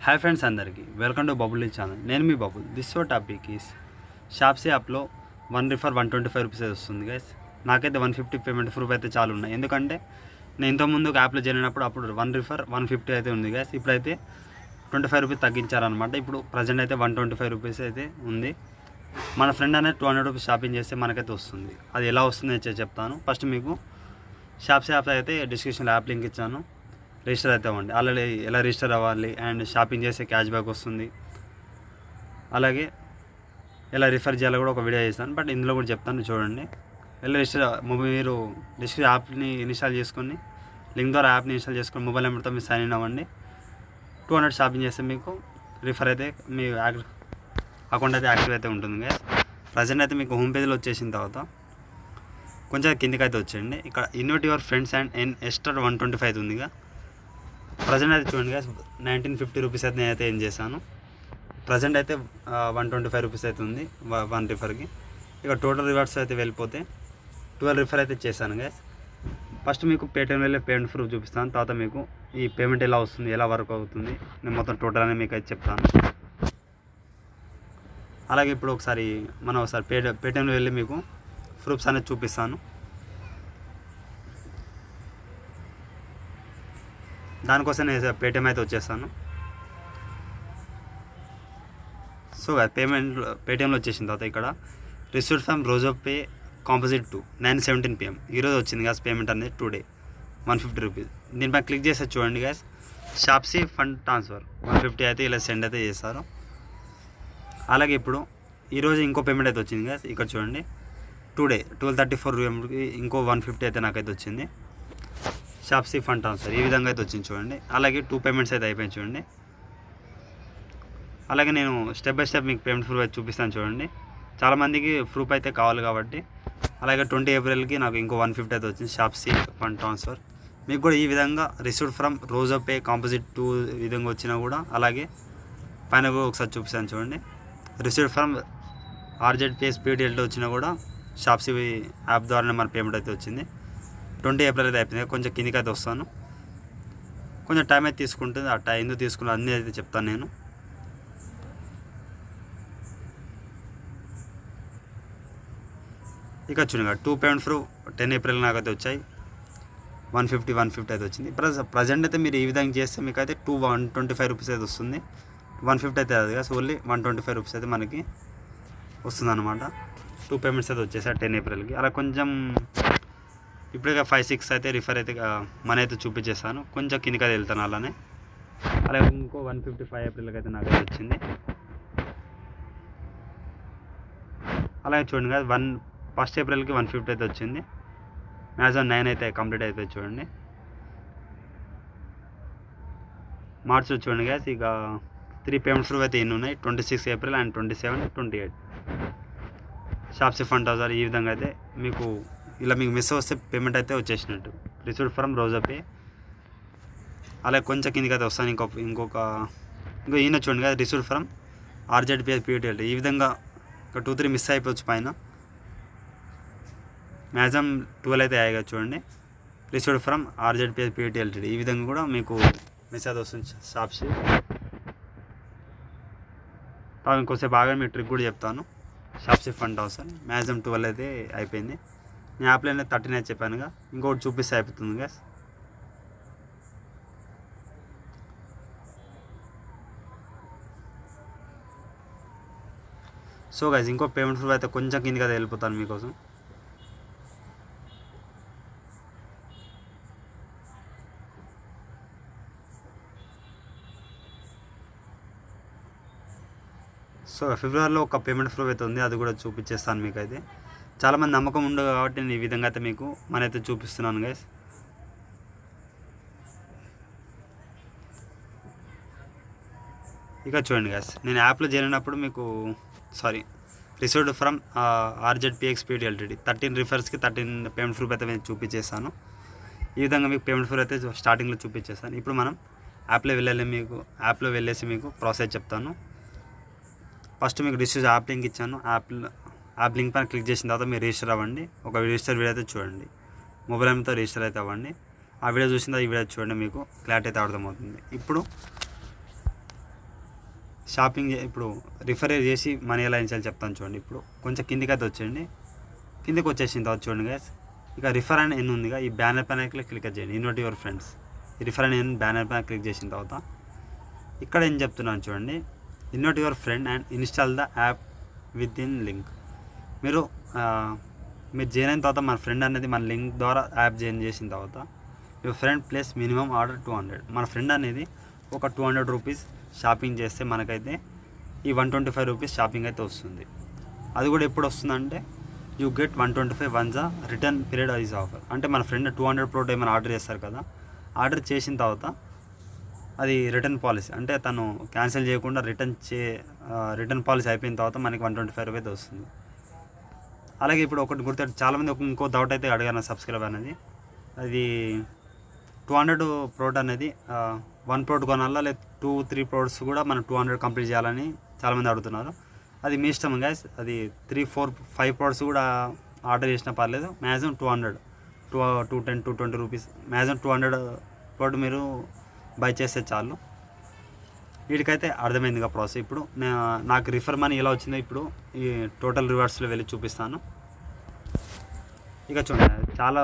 Hi friends అందరికీ welcome to bubble channel. నేను మీ bubble. This so topic is Shopsy యాప్లో 1 రిఫర్ 125 రూపీస్ వస్తుంది గైస్. నాకైతే 150 పేమెంట్ ప్రూఫ్ అయితే చాలు ఉన్నాయి, ఎందుకంటే నేను ఇంతకుముందు యాప్లో జరిగినప్పుడు అప్పుడు 1 రిఫర్ 150 అయితే ఉంది గైస్. ఇప్పుడైతే 25 రూపీస్ తగ్గించారనమాట. ఇప్పుడు ప్రజెంట్ అయితే 125 రూపీస్ అయితే ఉంది. మన ఫ్రెండ్ అనేది 200 రూపీస్ షాపింగ్ చేస్తే మనకైతే వస్తుంది. అది ఎలా వస్తుంది చెప్తాను. ఫస్ట్ మీకు షాప్సీ యాప్ అయితే డిస్క్రిప్షన్లో యాప్ లింక్ ఇచ్చాను, రిజిస్టర్ అయితే అవ్వండి. ఆల్రెడీ ఎలా రిజిస్టర్ అవ్వాలి అండ్ షాపింగ్ చేసే క్యాష్ బ్యాక్ వస్తుంది, అలాగే ఎలా రిఫర్ చేయాలో కూడా ఒక వీడియో చేస్తాను, బట్ ఇందులో కూడా చెప్తాను చూడండి. ఎలా రిజిస్టర్ మీరు డిస్క్రిప్షన్ యాప్ని ఇన్స్టాల్ చేసుకొని లింక్ ద్వారా యాప్ని ఇన్స్టాల్ చేసుకొని మొబైల్ నెంబర్తో మీరు సైన్ ఇన్ అవ్వండి. 200 షాపింగ్ చేస్తే మీకు రిఫర్ అయితే మీ అకౌంట్ అయితే యాక్టివ్ అయితే ఉంటుంది గైస్. ప్రజెంట్ అయితే మీకు హోమ్ పేజ్లో వచ్చేసిన తర్వాత కొంచెం కిందికి అయితే వచ్చేయండి. ఇక్కడ invite your friends and extra 125 ఉందిగా. ప్రజెంట్ అయితే చూడండి గైస్, 1950 రూపీస్ అయితే నేనైతే ఏం చేశాను. ప్రజెంట్ అయితే 125 రూపీస్ అయితే ఉంది 1 రిఫర్కి. ఇక టోటల్ రివార్డ్స్ అయితే వెళ్ళిపోతే 12 రిఫర్ అయితే చేశాను గైస్. ఫస్ట్ మీకు పేటిఎం వెళ్ళి పేమెంట్ ప్రూఫ్ చూపిస్తాను, తర్వాత మీకు ఈ పేమెంట్ ఎలా వస్తుంది, ఎలా వర్క్ అవుతుంది, నేను మొత్తం టోటల్ అనేది మీకు అయితే చెప్తాను. అలాగే ఇప్పుడు మనం ఒకసారి పేటిఎంలో వెళ్ళి మీకు ప్రూఫ్స్ అనేది చూపిస్తాను. దానికోసం నేను పేటిఎం అయితే వచ్చేస్తాను. సో పేటిఎంలో వచ్చేసిన తర్వాత ఇక్కడ రిసీవ్డ్ ఫ్రమ్ రోజో పే కాంపోజిట్ 2 9:17 PM ఈరోజు వచ్చింది గ్యాస్. పేమెంట్ అనేది టుడే 150 రూపీస్. దీనిపై క్లిక్ చేస్తే చూడండి గ్యాస్, షాప్సీ ఫండ్ ట్రాన్స్ఫర్ 150 అయితే ఇలా సెండ్ అయితే చేస్తారు. అలాగే ఇప్పుడు ఈరోజు ఇంకో పేమెంట్ అయితే వచ్చింది గ్యాస్. ఇక్కడ చూడండి, టుడే 12:34 ఇంకో 150 అయితే నాకైతే వచ్చింది. షాప్సీ ఫండ్ ట్రాన్స్ఫర్ ఈ విధంగా అయితే వచ్చింది చూడండి. అలాగే 2 పేమెంట్స్ అయితే అయిపోయింది చూడండి. అలాగే నేను స్టెప్ బై స్టెప్ మీకు పేమెంట్ ప్రూఫ్ అయితే చూపిస్తాను చూడండి. చాలామందికి ప్రూఫ్ అయితే కావాలి కాబట్టి. అలాగే 20 ఏప్రిల్కి నాకు ఇంకో 150 అయితే వచ్చింది షాప్సీ ఫండ్ ట్రాన్స్ఫర్. మీకు కూడా ఈ విధంగా రిసీవ్డ్ ఫ్రమ్ రోజో పే కాంపోజిట్ 2 విధంగా వచ్చినా కూడా, అలాగే పైన కూడా ఒకసారి చూపిస్తాను చూడండి, రిసీవ్డ్ ఫ్రమ్ RZPS PDLT వచ్చినా కూడా షాప్సీ యాప్ ద్వారానే మన పేమెంట్ అయితే వచ్చింది. 20 ఏప్రిల్ అయితే అయిపోయింది. కొంచెం కిందికి అయితే వస్తాను, కొంచెం టైం అయితే తీసుకుంటుంది. ఆ టైం ఎందుకు తీసుకున్నా అన్నీ అయితే చెప్తాను నేను. ఇక చూడండి, 2 పేమెంట్ ప్రూఫ్ 10 ఏప్రిల్ నాకైతే వచ్చాయి. 150 అయితే వచ్చింది. ప్రజెంట్ అయితే మీరు ఈ విధంగా చేస్తే మీకు అయితే 125 రూపీస్ అయితే వస్తుంది. 150 అయితే అది కాదు, ఓన్లీ 125 రూపీస్ అయితే మనకి వస్తుంది అనమాట. 2 పేమెంట్స్ అయితే వచ్చేసాయి 10 ఏప్రిల్కి. అలా కొంచెం ఇప్పుడే 5-6 అయితే రిఫర్ అయితే మనీ అయితే చూపించేస్తాను. కొంచెం కిందికి అయితే వెళ్తాను అలానే. అలాగే ఇంకో 155 ఏప్రిల్కి అయితే నాకైతే వచ్చింది. అలాగే చూడండి కదా, 1 ఏప్రిల్కి 150 అయితే వచ్చింది. మ్యాక్సిమం 9 అయితే కంప్లీట్ అవుతుంది చూడండి. మార్చ్ చూడండి గ్యాస్, ఇక 3 పేమెంట్స్ ప్రూఫ్ అయితే ఎన్ని ఉన్నాయి, 26 April and 27, 28 Shopsy fund transfer. ఈ విధంగా అయితే మీకు ఇలా మీకు మిస్ వస్తే పేమెంట్ అయితే వచ్చేసినట్టు. రిసీవ్డ్ ఫ్రమ్ రోజో పే. అలాగే కొంచెం కిందికి అయితే వస్తాను. ఇంకో ఈయన చూడండి కదా, రిసీవ్డ్ ఫ్రమ్ RZPS PDLT. ఈ విధంగా ఒక 2-3 మిస్ అయిపోవచ్చు పైన. మ్యాక్సిమం 12 అయితే అయ్యాయి చూడండి, రిసీవ్డ్ ఫ్రమ్ RZPS PDLT. ఈ విధంగా కూడా మీకు మెసేజ్ వస్తుంది షాప్సీ. ఇంకోసేపు బాగా మీకు ట్రిక్ కూడా చెప్తాను. షాప్సీ ఫండ్ ట్రాన్స్ఫర్ మ్యాక్సిమం 12 అయితే అయిపోయింది. నేను యాప్లో 13 అయితే చెప్పానుగా, ఇంకొకటి చూపిస్తే అయిపోతుంది గ్యాస్. సో గైస్, ఇంకో పేమెంట్ ప్రూఫ్ అయితే కొంచెం కిందికి అయితే వెళ్ళిపోతాను మీకోసం. సో ఫిబ్రవరిలో ఒక పేమెంట్ ప్రూఫ్ అయితే ఉంది, అది కూడా చూపించేస్తాను మీకు. అయితే చాలామంది నమ్మకం ఉండదు కాబట్టి నేను ఈ విధంగా అయితే మీకు మన అయితే చూపిస్తున్నాను గైస్. ఇక చూడండి గైస్, నేను యాప్లో చేరినప్పుడు మీకు received from RZPS PDLT 13 రిఫర్స్కి 13 payment proof అయితే నేను చూపించేస్తాను. ఈ విధంగా మీకు పేమెంట్ ప్రూఫ్ అయితే స్టార్టింగ్లో చూపించేస్తాను. ఇప్పుడు మనం యాప్లో వెళ్ళేసి మీకు ప్రాసెస్ చెప్తాను. ఫస్ట్ మీకు రిజిస్టర్ యాప్ లింక్ ఇచ్చాను. యాప్ లింక్ పైన క్లిక్ చేసిన తర్వాత మీరు రిజిస్టర్ అవ్వండి. ఒక రిజిస్టర్ వీడియో అయితే చూడండి, మొబైల్ నెంబర్తో రిజిస్టర్ అయితే అవ్వండి. ఆ వీడియో చూసిన ఈ వీడియో చూడండి, మీకు క్లారిటీ అయితే అర్థమవుతుంది. ఇప్పుడు ఇప్పుడు రిఫర్ చేసి మనీ ఎలా ఇన్చాలి చెప్తాను చూడండి. ఇప్పుడు కొంచెం కిందికి అయితే వచ్చేయండి. కిందికి వచ్చేసిన తర్వాత చూడండి గైస్, ఇక రిఫర్ అని ఎన్ని ఉందిగా, ఈ బ్యానర్ పైన క్లిక్ చేయండి. ఇన్వైట్ యువర్ ఫ్రెండ్స్, ఈ రిఫర్ అని బ్యానర్ పైన క్లిక్ చేసిన తర్వాత ఇక్కడ ఏం చెప్తున్నాను చూడండి, invite your friend and install the app with in link. మీరు జాయిన్ అయిన తర్వాత మన ఫ్రెండ్ అనేది మన లింక్ ద్వారా యాప్ జాయిన్ చేసిన తర్వాత your friend plus minimum order 200. మన ఫ్రెండ్ అనేది ఒక 200 రూపీస్ షాపింగ్ చేస్తే మనకైతే ఈ 125 రూపీస్ షాపింగ్ అయితే వస్తుంది. అది కూడా ఎప్పుడు వస్తుందంటే you get 125 once return period is offer. అంటే మన ఫ్రెండ్ 200 ప్రోడక్ట్ ఏమైనా ఆర్డర్ చేస్తారు కదా, ఆర్డర్ చేసిన తర్వాత అది రిటర్న్ పాలసీ, అంటే తను క్యాన్సిల్ చేయకుండా రిటర్న్ పాలసీ అయిపోయిన తర్వాత మనకి 125 రూపీస్ వస్తుంది. అలాగే ఇప్పుడు ఒకటి గుర్తు, చాలామంది ఇంకో డౌట్ అయితే అడిగాను సబ్స్క్రైబ్ అనేది, అది 200 ప్రోడక్ట్ అనేది 1 ప్రోడక్ట్ కొనాలా లేదా 2-3 ప్రోడక్ట్స్ కూడా మనం 200 కంప్లీట్ చేయాలని చాలామంది అడుగుతున్నారు. అది మీ ఇష్టం గైస్. అది 3-4-5 ప్రోడక్ట్స్ కూడా ఆర్డర్ చేసినా పర్లేదు. మ్యాక్సిమం 210-220 రూపీస్, మ్యాక్సిమం 200 ప్రోడక్ట్ మీరు బై చేస్తే చాలు. వీటికైతే అర్థమైందిగా ప్రాసెస్. ఇప్పుడు నాకు రిఫర్ మనీ ఎలా వచ్చిందో ఇప్పుడు ఈ టోటల్ రివార్డ్స్లో వెళ్ళి చూపిస్తాను. ఇక చూడండి, చాలా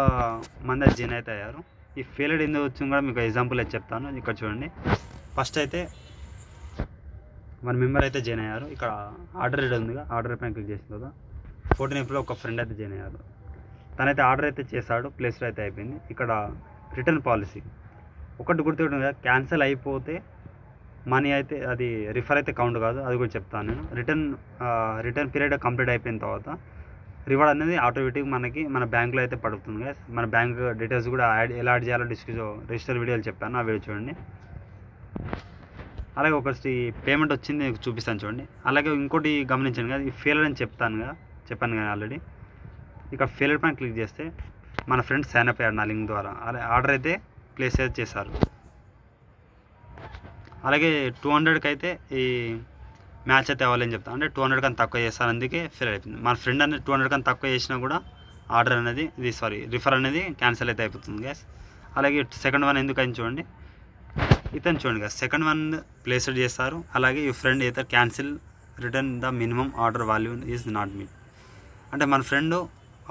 మంది అది జాయిన్ అయితే అయ్యారు. ఈ ఫెయిల్డ్ ఎందుకు వచ్చింది కూడా మీకు ఎగ్జాంపుల్ అయితే చెప్తాను. ఇక్కడ చూడండి, ఫస్ట్ అయితే 1 మెంబర్ అయితే జాయిన్ అయ్యారు. ఇక్కడ ఆర్డర్ రేట్ ఉందిగా, ఆర్డర్ పైన క్లిక్ చేసిన తర్వాత 14 ఏప్రిల్ ఒక ఫ్రెండ్ అయితే జాయిన్ అయ్యారు. తనైతే ఆర్డర్ అయితే చేశాడు, ప్లేస్లో అయితే అయిపోయింది. ఇక్కడ రిటర్న్ పాలసీ ఒకటి గుర్తుపెట్టుకుంది కదా, క్యాన్సిల్ అయిపోతే మనీ అయితే అది రిఫర్ అయితే కౌంట్ కాదు, అది కూడా చెప్తాను నేను. రిటర్న్ పీరియడ్ కంప్లీట్ అయిపోయిన తర్వాత రివార్డ్ అనేది ఆటోమేటిక్ మనకి మన బ్యాంకులో అయితే పడుతుంది కదా. మన బ్యాంక్ డీటెయిల్స్ కూడా ఎలా యాడ్ చేయాలో రిజిస్టర్ వీడియోలు చెప్పాను, ఆ వీడియో చూడండి. అలాగే ఒకటి పేమెంట్ వచ్చింది చూపిస్తాను చూడండి. అలాగే ఇంకోటి గమనించండి కదా, ఈ ఫెయిల్డ్ అని చెప్పాను కానీ ఆల్రెడీ. ఇక్కడ ఫెయిల్డ్ పైన క్లిక్ చేస్తే మన ఫ్రెండ్స్ సైన్ అప్ అయ్యాడు నా లింక్ ద్వారా, అలాగే ఆర్డర్ అయితే ప్లేస్ అయితే చేశారు. అలాగే 200కి అయితే ఈ మ్యాచ్ అయితే అవ్వాలని చెప్తాను, అంటే 200 కన్నా తక్కువ చేస్తారు, అందుకే ఫెయిల్ అయిపోయింది. మన ఫ్రెండ్ అనేది 200 కన్నా తక్కువ చేసినా కూడా ఆర్డర్ అనేది రిఫర్ అనేది క్యాన్సిల్ అయితే అయిపోతుంది గ్యాస్. అలాగే సెకండ్ వన్ ఎందుకు అని చూడండి, ఇతను చూడండి గ్యాస్, సెకండ్ వన్ ప్లేస్డ్ చేస్తారు. అలాగే ఈ ఫ్రెండ్ అయితే cancel return the minimum order value is not meet. అంటే మన ఫ్రెండ్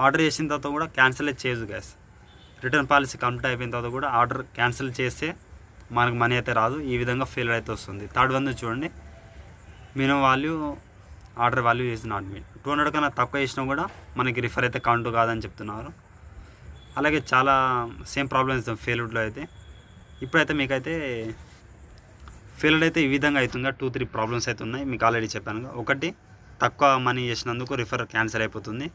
ఆర్డర్ చేసిన తర్వాత కూడా క్యాన్సిల్ చేయదు గ్యాస్. రిటర్న్ పాలసీ కంప్లీట్ అయిపోయిన తర్వాత కూడా ఆర్డర్ క్యాన్సిల్ చేస్తే మనకు మనీ అయితే రాదు, ఈ విధంగా ఫెయిల్ అయితే వస్తుంది. థర్డ్ వన్ చూడండి, minimum value order value is not meet. 200 కన్నా తక్కువ చేసినా కూడా మనకి రిఫర్ అయితే కౌంట్ కాదని చెప్తున్నారు. అలాగే చాలా సేమ్ ప్రాబ్లమ్స్ ఫెయిల్డ్లో అయితే. ఇప్పుడైతే మీకైతే ఫెయిల్డ్ అయితే ఈ విధంగా అవుతుందిగా, 2-3 ప్రాబ్లమ్స్ అయితే ఉన్నాయి, మీకు ఆల్రెడీ చెప్పాను. ఒకటి, తక్కువ మనీ చేసినందుకు రిఫర్ క్యాన్సిల్ అయిపోతుంది.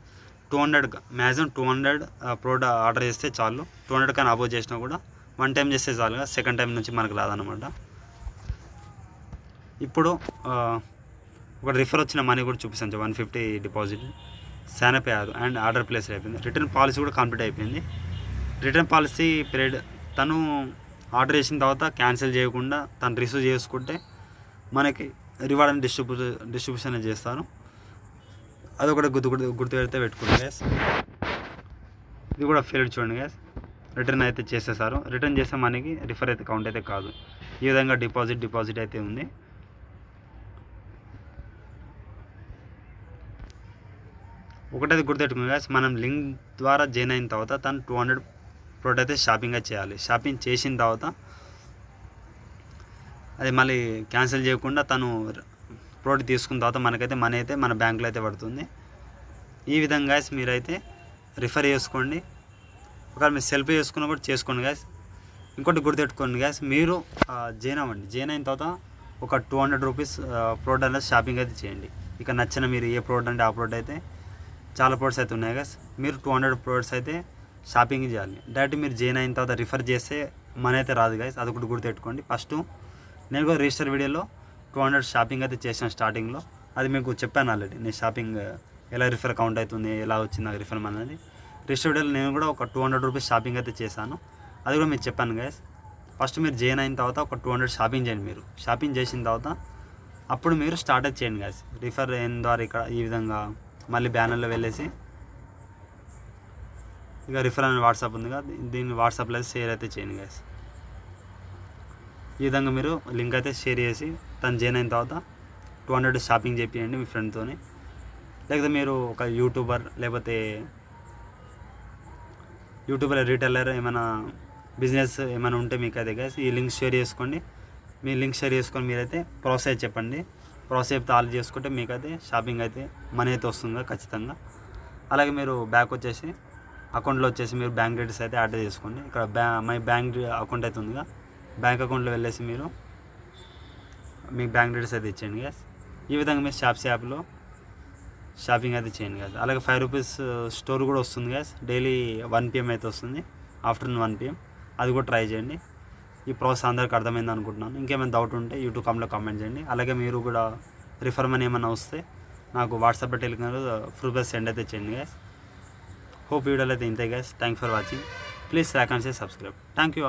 200 మ్యాక్సిమం 200 ప్రోడక్ట్ ఆర్డర్ చేస్తే చాలు. 200 కన్నా అబోవ్ చేసినా కూడా 1 టైం చేస్తే చాలుగా, సెకండ్ టైం నుంచి మనకు రాదనమాట. ఇప్పుడు ఒక రిఫర్ వచ్చిన మనీ కూడా చూపిస్తాను, 150 డిపాజిట్ సైన్ అప్ అయ్యారు అండ్ ఆర్డర్ ప్లేస్ అయిపోయింది. రిటర్న్ పాలసీ కూడా కంప్లీట్ అయిపోయింది. రిటర్న్ పాలసీ పీరియడ్ తను ఆర్డర్ చేసిన తర్వాత క్యాన్సిల్ చేయకుండా తను రిసీవ్ చేసుకుంటే మనకి రివార్డ్ అని డిస్ట్రిబ్యూషన్ చేస్తాను. అదొకటి గుర్తుపెడితే పెట్టుకోండి గ్యాస్. ఇది కూడా ఫెయిల్డ్ చూడండి గ్యాస్, రిటర్న్ అయితే చేసేసారు. రిటర్న్ చేస్తే మనకి రిఫర్ అయితే కౌంట్ అయితే కాదు. ఈ విధంగా డిపాజిట్ అయితే ఉంది. ఒకటైతే గుర్తుపెట్టుకుని గ్యాస్, మనం లింక్ ద్వారా జాయిన్ అయిన తర్వాత తను 200 ప్రోడక్ట్ అయితే షాపింగ్ చేయాలి. షాపింగ్ చేసిన తర్వాత అది మళ్ళీ క్యాన్సిల్ చేయకుండా తను ప్రోడక్ట్ తీసుకున్న తర్వాత మనకైతే మనీ అయితే మన బ్యాంకులో అయితే పడుతుంది. ఈ విధంగా గ్యాస్ మీరైతే రిఫర్ చేసుకోండి. ఒకవేళ మీరు సెల్ఫ్ చేసుకున్నా కూడా చేసుకోండి గ్యాస్. ఇంకోటి గుర్తుపెట్టుకోండి గ్యాస్, మీరు జాయిన్ అవ్వండి. జాయిన్ అయిన తర్వాత ఒక 200 రూపీస్ ప్రోడక్ట్ అనేది షాపింగ్ అయితే చేయండి. ఇక నచ్చిన మీరు ఏ ప్రోడక్ట్ అంటే ఆ ప్రోడక్ట్ అయితే చాలా ప్రోడక్ట్స్ అయితే ఉన్నాయి గ్యాస్. మీరు 200 ప్రోడక్ట్స్ అయితే షాపింగ్ చేయాలి. డైరెక్ట్ మీరు జాయిన్ అయిన తర్వాత రిఫర్ చేస్తే మనీ అయితే రాదు గైస్, అది కూడా గుర్తుపెట్టుకోండి. ఫస్ట్ నేను కూడా రిజిస్టర్ వీడియోలో 200 షాపింగ్ అయితే చేసాను స్టార్టింగ్లో, అది మీకు చెప్పాను ఆల్రెడీ. నేను షాపింగ్ ఎలా రిఫర్ కౌంట్ అవుతుంది, ఎలా వచ్చింది నాకు రిఫర్ మనీ అనేది. రిజిస్టర్ వీడియోలో నేను కూడా ఒక 200 రూపీస్ షాపింగ్ అయితే చేశాను, అది కూడా మీకు చెప్పాను గైస్. ఫస్ట్ మీరు జాయిన్ అయిన తర్వాత ఒక 200 షాపింగ్ చేయండి. మీరు షాపింగ్ చేసిన తర్వాత అప్పుడు మీరు స్టార్ట్ అయితే చేయండి గైస్. రిఫర్ అయిన ద్వారా ఇక్కడ ఈ విధంగా మళ్ళీ బ్యానర్లో వెళ్ళేసి ఇక రిఫర్ అనే వాట్సాప్ ఉంది కదా, దీన్ని వాట్సాప్లో షేర్ అయితే చేయండి గైస్. ఈ విధంగా మీరు లింక్ అయితే షేర్ చేసి తను జాయిన్ అయిన తర్వాత 200 షాపింగ్ చేపియండి మీ ఫ్రెండ్తోని. లేకపోతే మీరు ఒక యూట్యూబర్ లేకపోతే రీటైలర్ ఏమైనా బిజినెస్ ఏమైనా ఉంటే మీకు అయితే గైస్ ఈ లింక్ షేర్ చేసుకోండి. మీ లింక్ షేర్ చేసుకొని మీరైతే ప్రాసెస్ చెప్పండి. ప్రాసెస్ చెప్తే ఆల్ చేసుకుంటే మీకైతే షాపింగ్ అయితే మనీ అయితే వస్తుంది ఖచ్చితంగా. అలాగే మీరు బ్యాక్ వచ్చేసి అకౌంట్లో వచ్చేసి మీరు బ్యాంక్ డీటెయిల్స్ అయితే యాడ్ చేసుకోండి. ఇక్కడ మై బ్యాంక్ అకౌంట్ అయితే ఉందిగా, బ్యాంక్ అకౌంట్లో వెళ్ళేసి మీరు మీ బ్యాంక్ డీటెయిల్స్ అయితే ఇచ్చేయండి గైస్. ఈ విధంగా మీరు షాప్సీ యాప్లో షాపింగ్ అయితే చేయండి గైస్. అలాగే 5 రూపీస్ స్టోర్ కూడా వస్తుంది గైస్. డైలీ 1 PM అయితే వస్తుంది, ఆఫ్టర్నూన్ 1 PM. అది కూడా ట్రై చేయండి. ఈ ప్రాసెస్ అందరికి అర్థమైంది అనుకుంటున్నాను. ఇంకేమైనా డౌట్ ఉంటే యూట్యూబ్ కామెంట్లో కామెంట్ చేయండి. అలాగే మీరు కూడా రిఫర్ మనీ ఏమైనా వస్తే నాకు వాట్సాప్లో టెలిగ్రామ్ ప్రూఫ్ సెండ్ అయితే చేయండి గైస్. హోప్ వీడియోలో అయితే ఇంతే guys. Thank for watching. Please like and share, subscribe. Thank you.